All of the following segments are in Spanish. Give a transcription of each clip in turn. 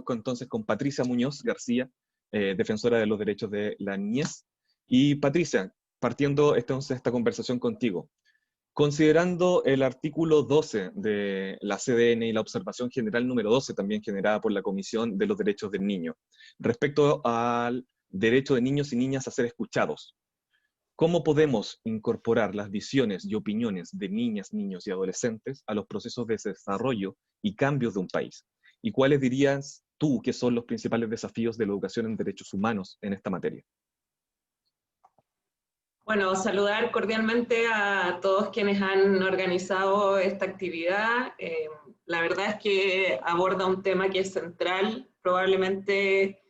Entonces con Patricia Muñoz García, defensora de los derechos de la niñez. Y Patricia, partiendo entonces esta conversación contigo, considerando el artículo 12 de la CDN y la observación general número 12, también generada por la Comisión de los Derechos del Niño, respecto al derecho de niños y niñas a ser escuchados, ¿cómo podemos incorporar las visiones y opiniones de niñas, niños y adolescentes a los procesos de desarrollo y cambios de un país? ¿Y cuáles dirías tú que son los principales desafíos de la educación en derechos humanos en esta materia? Bueno, saludar cordialmente a todos quienes han organizado esta actividad. La verdad es que aborda un tema que es central, probablemente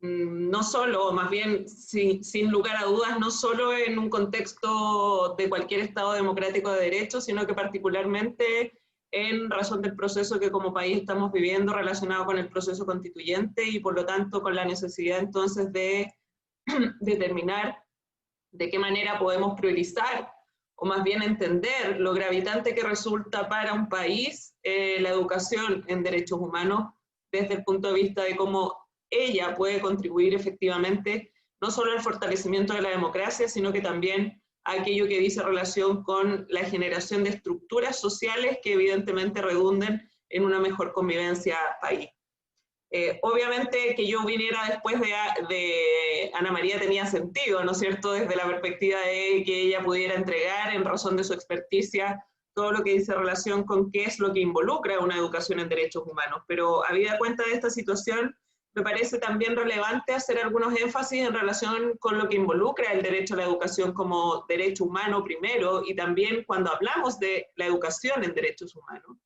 no solo, o más bien sin lugar a dudas, no solo en un contexto de cualquier Estado democrático de derecho, sino que particularmente en razón del proceso que como país estamos viviendo relacionado con el proceso constituyente y por lo tanto con la necesidad entonces de determinar de qué manera podemos priorizar, o más bien entender lo gravitante que resulta para un país la educación en derechos humanos desde el punto de vista de cómo ella puede contribuir efectivamente no solo al fortalecimiento de la democracia, sino que también a aquello que dice relación con la generación de estructuras sociales que evidentemente redunden en una mejor convivencia país. Obviamente que yo viniera después de Ana María tenía sentido, ¿no es cierto?, desde la perspectiva de que ella pudiera entregar en razón de su experticia todo lo que dice relación con qué es lo que involucra una educación en derechos humanos. Pero habida cuenta de esta situación, me parece también relevante hacer algunos énfasis en relación con lo que involucra el derecho a la educación como derecho humano primero, y también cuando hablamos de la educación en derechos humanos,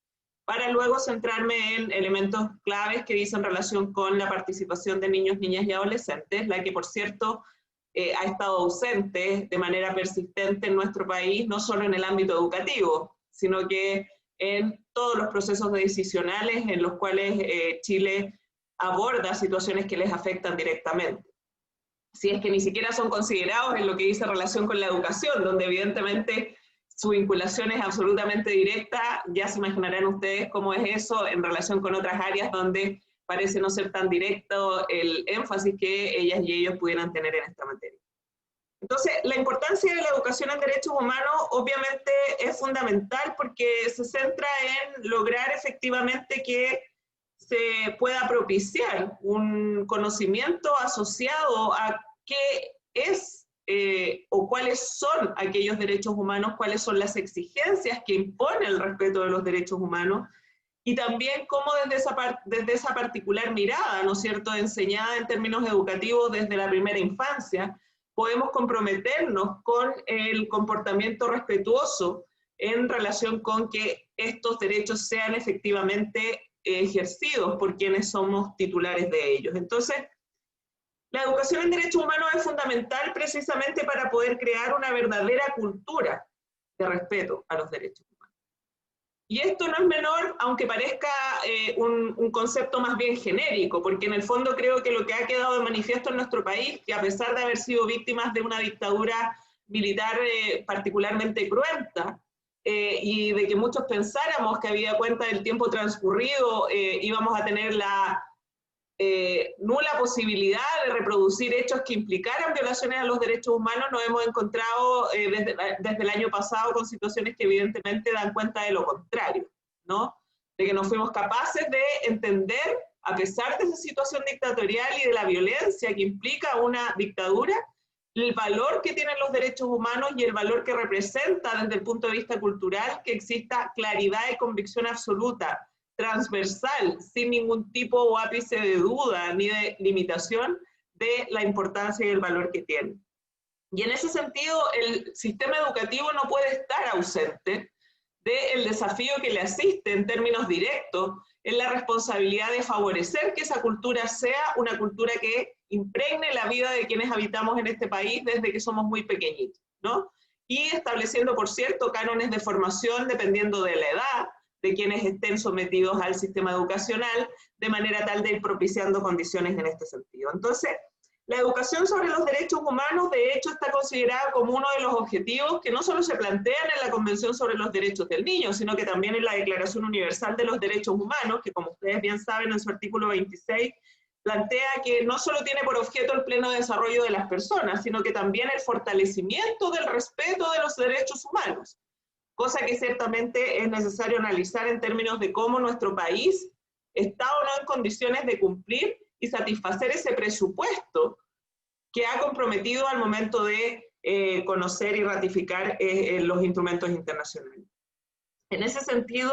para luego centrarme en elementos claves que dicen relación con la participación de niños, niñas y adolescentes, la que por cierto ha estado ausente de manera persistente en nuestro país, no solo en el ámbito educativo, sino que en todos los procesos decisionales en los cuales Chile aborda situaciones que les afectan directamente. Si es que ni siquiera son considerados en lo que dice relación con la educación, donde evidentemente su vinculación es absolutamente directa, ya se imaginarán ustedes cómo es eso en relación con otras áreas donde parece no ser tan directo el énfasis que ellas y ellos pudieran tener en esta materia. Entonces, la importancia de la educación en derechos humanos obviamente es fundamental porque se centra en lograr efectivamente que se pueda propiciar un conocimiento asociado a qué es o cuáles son aquellos derechos humanos, cuáles son las exigencias que impone el respeto de los derechos humanos, y también cómo desde esa particular mirada, ¿no es cierto?, enseñada en términos educativos desde la primera infancia, podemos comprometernos con el comportamiento respetuoso en relación con que estos derechos sean efectivamente ejercidos por quienes somos titulares de ellos. Entonces, la educación en derechos humanos es fundamental precisamente para poder crear una verdadera cultura de respeto a los derechos humanos. Y esto no es menor, aunque parezca un concepto más bien genérico, porque en el fondo creo que lo que ha quedado de manifiesto en nuestro país, que a pesar de haber sido víctimas de una dictadura militar particularmente cruenta, y de que muchos pensáramos que habida cuenta del tiempo transcurrido íbamos a tener la nula posibilidad de reproducir hechos que implicaran violaciones a los derechos humanos, nos hemos encontrado desde el año pasado con situaciones que evidentemente dan cuenta de lo contrario, ¿no? De que no fuimos capaces de entender, a pesar de esa situación dictatorial y de la violencia que implica una dictadura, el valor que tienen los derechos humanos y el valor que representa desde el punto de vista cultural que exista claridad y convicción absoluta, transversal, sin ningún tipo o ápice de duda ni de limitación de la importancia y el valor que tiene. Y en ese sentido, el sistema educativo no puede estar ausente del desafío que le asiste en términos directos en la responsabilidad de favorecer que esa cultura sea una cultura que impregne la vida de quienes habitamos en este país desde que somos muy pequeñitos, ¿no? Y estableciendo, por cierto, cánones de formación dependiendo de la edad de quienes estén sometidos al sistema educacional, de manera tal de ir propiciando condiciones en este sentido. Entonces, La educación sobre los derechos humanos, de hecho, está considerada como uno de los objetivos que no solo se plantean en la Convención sobre los Derechos del Niño, sino que también en la Declaración Universal de los Derechos Humanos, que como ustedes bien saben en su artículo 26, plantea que no solo tiene por objeto el pleno desarrollo de las personas, sino que también el fortalecimiento del respeto de los derechos humanos, cosa que ciertamente es necesario analizar en términos de cómo nuestro país está o no en condiciones de cumplir y satisfacer ese presupuesto que ha comprometido al momento de conocer y ratificar los instrumentos internacionales. En ese sentido,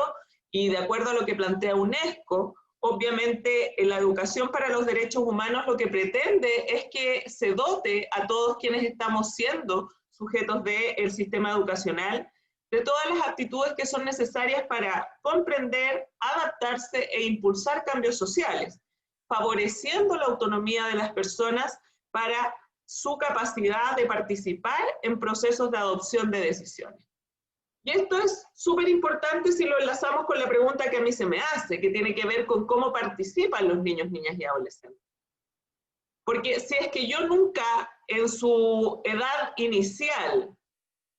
y de acuerdo a lo que plantea UNESCO, obviamente la educación para los derechos humanos lo que pretende es que se dote a todos quienes estamos siendo sujetos del sistema educacional de todas las aptitudes que son necesarias para comprender, adaptarse e impulsar cambios sociales, favoreciendo la autonomía de las personas para su capacidad de participar en procesos de adopción de decisiones. Y esto es súper importante si lo enlazamos con la pregunta que a mí se me hace, que tiene que ver con cómo participan los niños, niñas y adolescentes. Porque si es que yo nunca en su edad inicial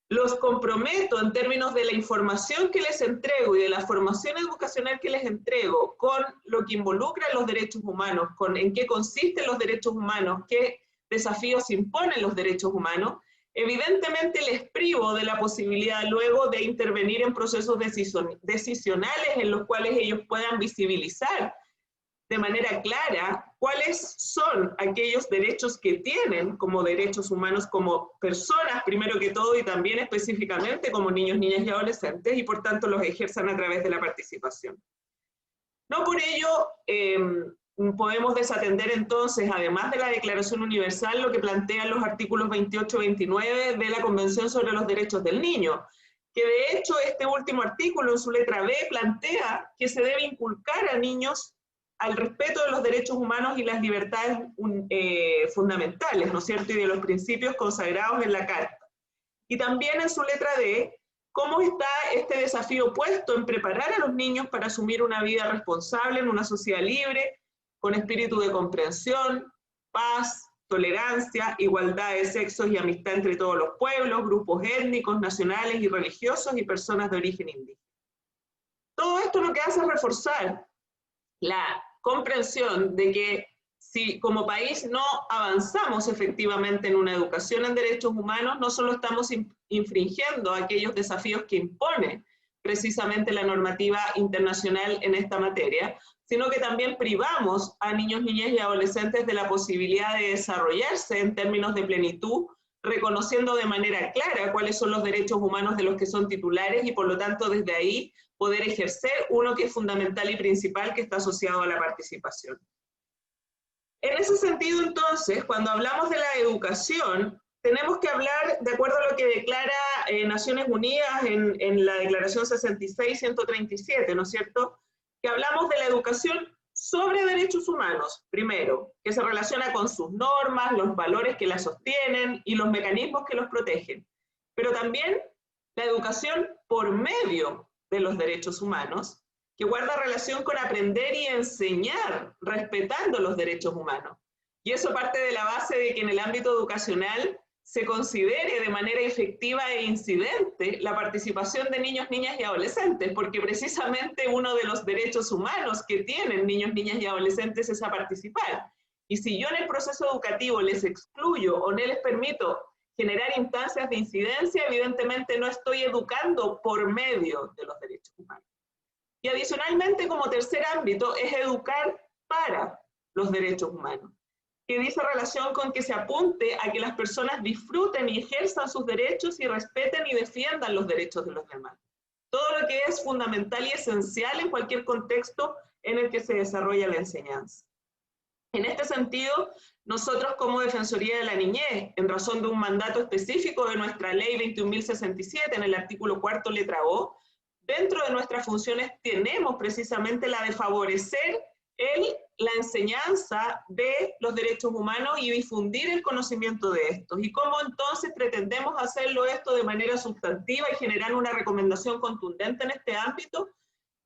los comprometo en términos de la información que les entrego y de la formación educacional que les entrego con lo que involucra los derechos humanos, con en qué consisten los derechos humanos, qué desafíos imponen los derechos humanos, evidentemente les privo de la posibilidad luego de intervenir en procesos decisionales en los cuales ellos puedan visibilizar de manera clara cuáles son aquellos derechos que tienen como derechos humanos, como personas primero que todo y también específicamente como niños, niñas y adolescentes, y por tanto los ejerzan a través de la participación. No por ello podemos desatender entonces, además de la Declaración Universal, lo que plantean los artículos 28 y 29 de la Convención sobre los Derechos del Niño, que de hecho este último artículo en su letra B plantea que se debe inculcar a niños al respeto de los derechos humanos y las libertades fundamentales, ¿no es cierto?, y de los principios consagrados en la Carta. Y también en su letra D, cómo está este desafío puesto en preparar a los niños para asumir una vida responsable en una sociedad libre, con espíritu de comprensión, paz, tolerancia, igualdad de sexos y amistad entre todos los pueblos, grupos étnicos, nacionales y religiosos y personas de origen indígena. Todo esto lo que hace es reforzar la comprensión de que si como país no avanzamos efectivamente en una educación en derechos humanos, no solo estamos infringiendo aquellos desafíos que impone precisamente la normativa internacional en esta materia, sino que también privamos a niños, niñas y adolescentes de la posibilidad de desarrollarse en términos de plenitud, reconociendo de manera clara cuáles son los derechos humanos de los que son titulares y por lo tanto desde ahí poder ejercer uno que es fundamental y principal, que está asociado a la participación. En ese sentido, entonces, cuando hablamos de la educación, tenemos que hablar, de acuerdo a lo que declara Naciones Unidas en la Declaración 66-137, ¿no es cierto?, que hablamos de la educación sobre derechos humanos, primero, que se relaciona con sus normas, los valores que la sostienen y los mecanismos que los protegen, pero también la educación por medio de los derechos humanos, que guarda relación con aprender y enseñar respetando los derechos humanos. Y eso parte de la base de que en el ámbito educacional se considere de manera efectiva e incidente la participación de niños, niñas y adolescentes, porque precisamente uno de los derechos humanos que tienen niños, niñas y adolescentes es a participar. Y si yo en el proceso educativo les excluyo o no les permito generar instancias de incidencia, evidentemente no estoy educando por medio de los derechos humanos. Y adicionalmente, como tercer ámbito, es educar para los derechos humanos, que dice relación con que se apunte a que las personas disfruten y ejerzan sus derechos y respeten y defiendan los derechos de los demás. Todo lo que es fundamental y esencial en cualquier contexto en el que se desarrolla la enseñanza. En este sentido, nosotros como Defensoría de la Niñez, en razón de un mandato específico de nuestra Ley 21.067, en el artículo 4, letra O, dentro de nuestras funciones tenemos precisamente la de favorecer la enseñanza de los derechos humanos y difundir el conocimiento de estos. ¿Y cómo entonces pretendemos hacerlo esto de manera sustantiva y generar una recomendación contundente en este ámbito?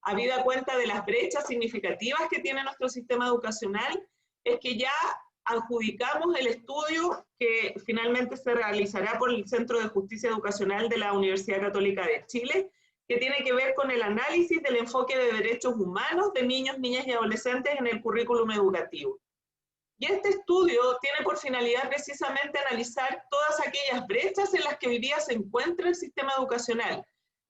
Habida cuenta de las brechas significativas que tiene nuestro sistema educacional, es que ya adjudicamos el estudio que finalmente se realizará por el Centro de Justicia Educacional de la Universidad Católica de Chile, que tiene que ver con el análisis del enfoque de derechos humanos de niños, niñas y adolescentes en el currículum educativo. Y este estudio tiene por finalidad precisamente analizar todas aquellas brechas en las que hoy día se encuentra el sistema educacional,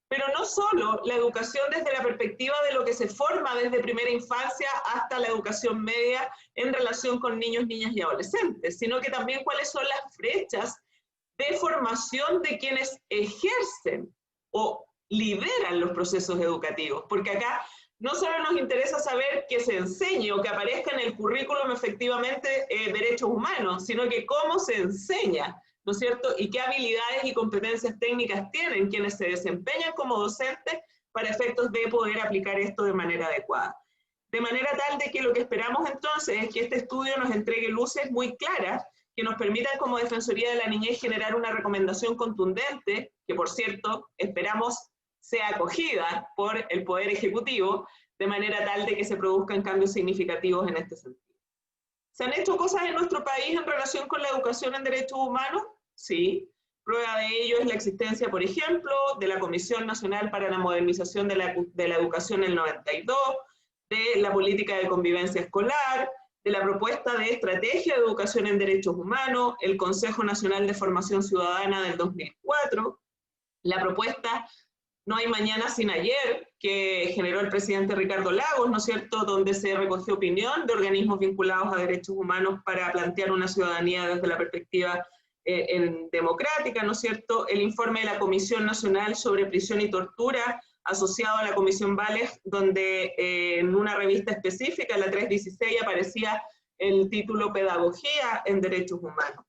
pero no solo la educación desde la perspectiva de lo que se forma desde primera infancia hasta la educación media en relación con niños, niñas y adolescentes, sino que también cuáles son las brechas de formación de quienes ejercen o lideran los procesos educativos, porque acá no solo nos interesa saber que se enseñe o que aparezca en el currículum efectivamente derechos humanos, sino que cómo se enseña, ¿no es cierto? Y qué habilidades y competencias técnicas tienen quienes se desempeñan como docentes para efectos de poder aplicar esto de manera adecuada. De manera tal de que lo que esperamos entonces es que este estudio nos entregue luces muy claras que nos permitan como Defensoría de la Niñez generar una recomendación contundente, que por cierto esperamos sea acogida por el Poder Ejecutivo, de manera tal de que se produzcan cambios significativos en este sentido. ¿Se han hecho cosas en nuestro país en relación con la educación en derechos humanos? Sí. Prueba de ello es la existencia, por ejemplo, de la Comisión Nacional para la Modernización de la Educación en el 92, de la Política de Convivencia Escolar, de la Propuesta de Estrategia de Educación en Derechos Humanos, el Consejo Nacional de Formación Ciudadana del 2004, la propuesta No hay mañana sin ayer, que generó el presidente Ricardo Lagos, ¿no es cierto?, donde se recogió opinión de organismos vinculados a derechos humanos para plantear una ciudadanía desde la perspectiva democrática, ¿no es cierto?, el informe de la Comisión Nacional sobre Prisión y Tortura, asociado a la Comisión Vales, donde en una revista específica, la 316, aparecía el título Pedagogía en Derechos Humanos.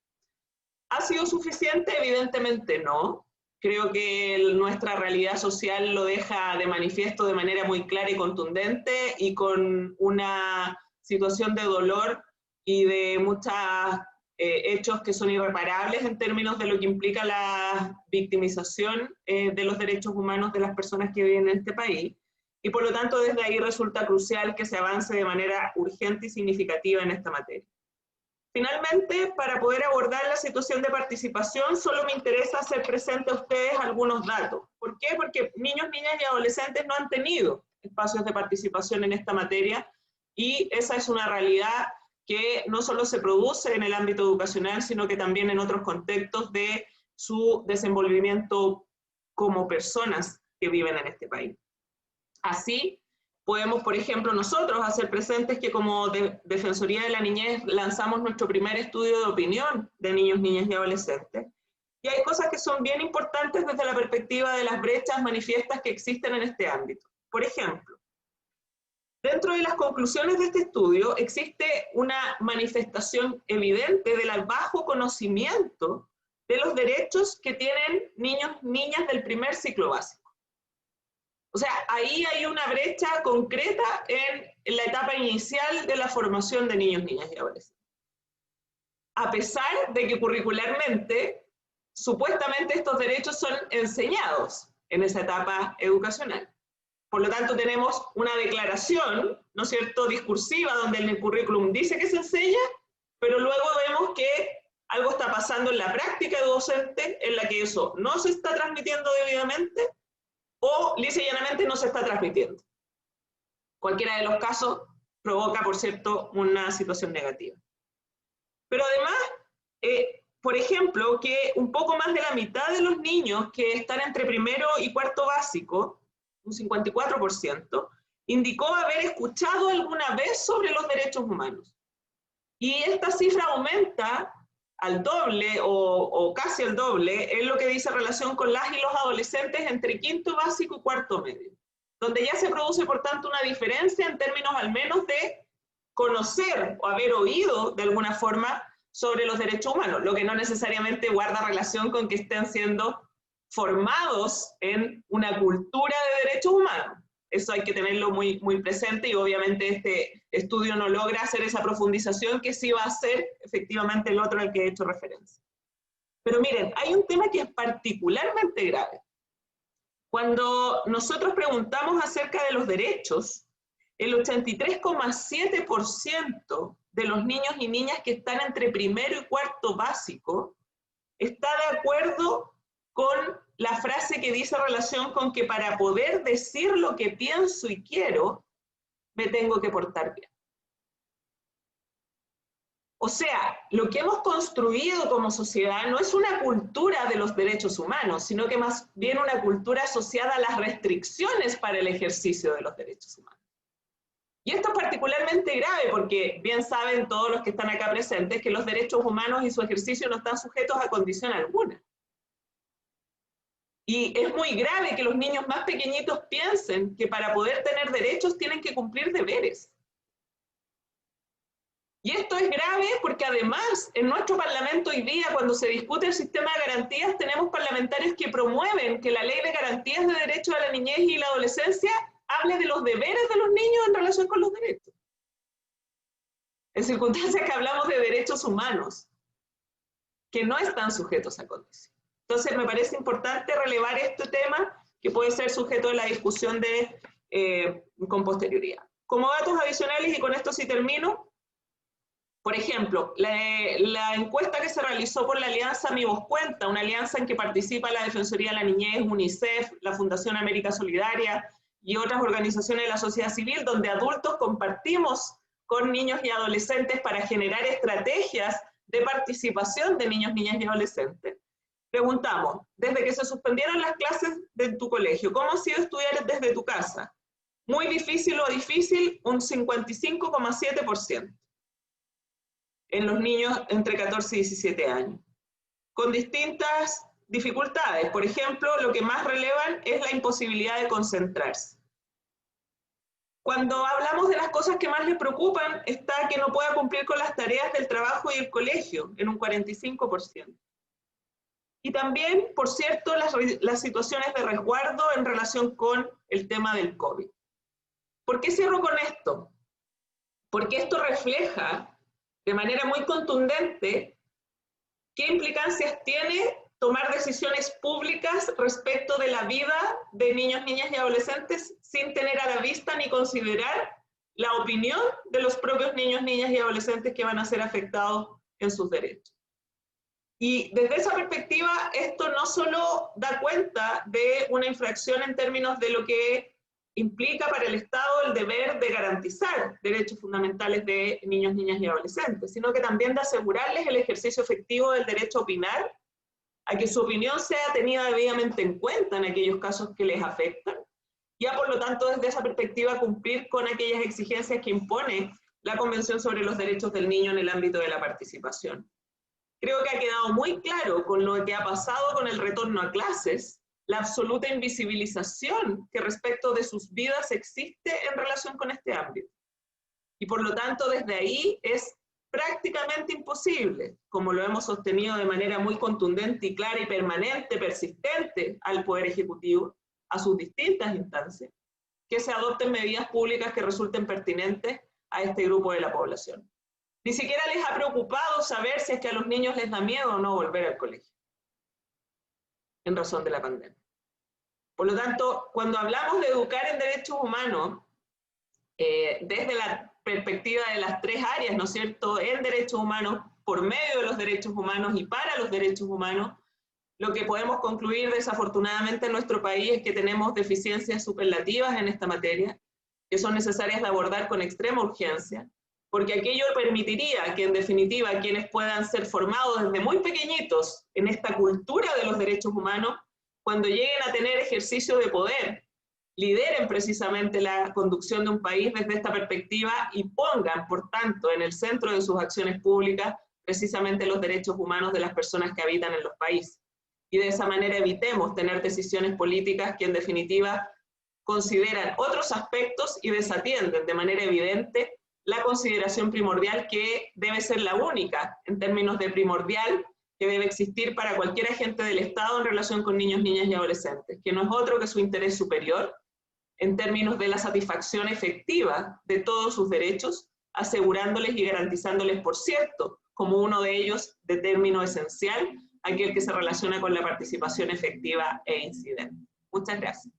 ¿Ha sido suficiente? Evidentemente no. Creo que nuestra realidad social lo deja de manifiesto de manera muy clara y contundente, y con una situación de dolor y de muchos hechos que son irreparables en términos de lo que implica la victimización de los derechos humanos de las personas que viven en este país. Y por lo tanto, desde ahí resulta crucial que se avance de manera urgente y significativa en esta materia. Finalmente, para poder abordar la situación de participación, solo me interesa hacer presente a ustedes algunos datos. ¿Por qué? Porque niños, niñas y adolescentes no han tenido espacios de participación en esta materia, y esa es una realidad que no solo se produce en el ámbito educacional, sino que también en otros contextos de su desenvolvimiento como personas que viven en este país. Así, podemos, por ejemplo, nosotros hacer presentes que como Defensoría de la Niñez lanzamos nuestro primer estudio de opinión de niños, niñas y adolescentes. Y hay cosas que son bien importantes desde la perspectiva de las brechas manifiestas que existen en este ámbito. Por ejemplo, dentro de las conclusiones de este estudio existe una manifestación evidente del bajo conocimiento de los derechos que tienen niños, niñas del primer ciclo básico. O sea, ahí hay una brecha concreta en la etapa inicial de la formación de niños, niñas y adolescentes. A pesar de que curricularmente, supuestamente estos derechos son enseñados en esa etapa educacional. Por lo tanto, tenemos una declaración, ¿no es cierto?, discursiva, donde en el currículum dice que se enseña, pero luego vemos que algo está pasando en la práctica docente en la que eso no se está transmitiendo debidamente, o lisa y llanamente no se está transmitiendo. Cualquiera de los casos provoca, por cierto, una situación negativa. Pero además, por ejemplo, que un poco más de la mitad de los niños que están entre primero y cuarto básico, un 54%, indicó haber escuchado alguna vez sobre los derechos humanos. Y esta cifra aumenta al doble o casi al doble en lo que dice relación con las y los adolescentes entre quinto básico y cuarto medio, donde ya se produce, por tanto, una diferencia en términos al menos de conocer o haber oído de alguna forma sobre los derechos humanos, lo que no necesariamente guarda relación con que estén siendo formados en una cultura de derechos humanos. Eso hay que tenerlo muy, muy presente, y obviamente este estudio no logra hacer esa profundización que sí va a hacer efectivamente el otro al que he hecho referencia. Pero miren, hay un tema que es particularmente grave. Cuando nosotros preguntamos acerca de los derechos, el 83,7% de los niños y niñas que están entre primero y cuarto básico está de acuerdo con la frase que dice relación con que para poder decir lo que pienso y quiero, me tengo que portar bien. O sea, lo que hemos construido como sociedad no es una cultura de los derechos humanos, sino que más bien una cultura asociada a las restricciones para el ejercicio de los derechos humanos. Y esto es particularmente grave porque bien saben todos los que están acá presentes que los derechos humanos y su ejercicio no están sujetos a condición alguna. Y es muy grave que los niños más pequeñitos piensen que para poder tener derechos tienen que cumplir deberes. Y esto es grave porque además en nuestro Parlamento hoy día, cuando se discute el sistema de garantías, tenemos parlamentarios que promueven que la Ley de Garantías de Derechos a la Niñez y la Adolescencia hable de los deberes de los niños en relación con los derechos. En circunstancias que hablamos de derechos humanos, que no están sujetos a condición. Entonces me parece importante relevar este tema que puede ser sujeto de la discusión con posterioridad. Como datos adicionales, y con esto sí termino, por ejemplo, la encuesta que se realizó por la Alianza Mi Voz Cuenta, una alianza en que participa la Defensoría de la Niñez, UNICEF, la Fundación América Solidaria y otras organizaciones de la sociedad civil, donde adultos compartimos con niños y adolescentes para generar estrategias de participación de niños, niñas y adolescentes. Preguntamos, desde que se suspendieron las clases de tu colegio, ¿cómo ha sido estudiar desde tu casa? Muy difícil o difícil, un 55,7%. En los niños entre 14 y 17 años, con distintas dificultades. Por ejemplo, lo que más relevan es la imposibilidad de concentrarse. Cuando hablamos de las cosas que más les preocupan, está que no pueda cumplir con las tareas del trabajo y el colegio, en un 45%. Y también, por cierto, las situaciones de resguardo en relación con el tema del COVID. ¿Por qué cierro con esto? Porque esto refleja de manera muy contundente qué implicancias tiene tomar decisiones públicas respecto de la vida de niños, niñas y adolescentes sin tener a la vista ni considerar la opinión de los propios niños, niñas y adolescentes que van a ser afectados en sus derechos. Y desde esa perspectiva, esto no solo da cuenta de una infracción en términos de lo que implica para el Estado el deber de garantizar derechos fundamentales de niños, niñas y adolescentes, sino que también de asegurarles el ejercicio efectivo del derecho a opinar, a que su opinión sea tenida debidamente en cuenta en aquellos casos que les afectan, y a, por lo tanto, desde esa perspectiva, cumplir con aquellas exigencias que impone la Convención sobre los Derechos del Niño en el ámbito de la participación. Creo que ha quedado muy claro con lo que ha pasado con el retorno a clases, la absoluta invisibilización que respecto de sus vidas existe en relación con este ámbito. Y por lo tanto, desde ahí es prácticamente imposible, como lo hemos sostenido de manera muy contundente y clara y permanente, persistente al Poder Ejecutivo, a sus distintas instancias, que se adopten medidas públicas que resulten pertinentes a este grupo de la población. Ni siquiera les ha preocupado saber si es que a los niños les da miedo o no volver al colegio, en razón de la pandemia. Por lo tanto, cuando hablamos de educar en derechos humanos, desde la perspectiva de las tres áreas, ¿no es cierto?, en derechos humanos, por medio de los derechos humanos y para los derechos humanos, lo que podemos concluir desafortunadamente en nuestro país es que tenemos deficiencias superlativas en esta materia, que son necesarias de abordar con extrema urgencia, porque aquello permitiría que en definitiva quienes puedan ser formados desde muy pequeñitos en esta cultura de los derechos humanos, cuando lleguen a tener ejercicio de poder, lideren precisamente la conducción de un país desde esta perspectiva y pongan, por tanto, en el centro de sus acciones públicas precisamente los derechos humanos de las personas que habitan en los países. Y de esa manera evitemos tener decisiones políticas que en definitiva consideran otros aspectos y desatienden de manera evidente la consideración primordial que debe ser la única en términos de primordial que debe existir para cualquier agente del Estado en relación con niños, niñas y adolescentes, que no es otro que su interés superior en términos de la satisfacción efectiva de todos sus derechos, asegurándoles y garantizándoles, por cierto, como uno de ellos, de término esencial, aquel que se relaciona con la participación efectiva e incidente. Muchas gracias.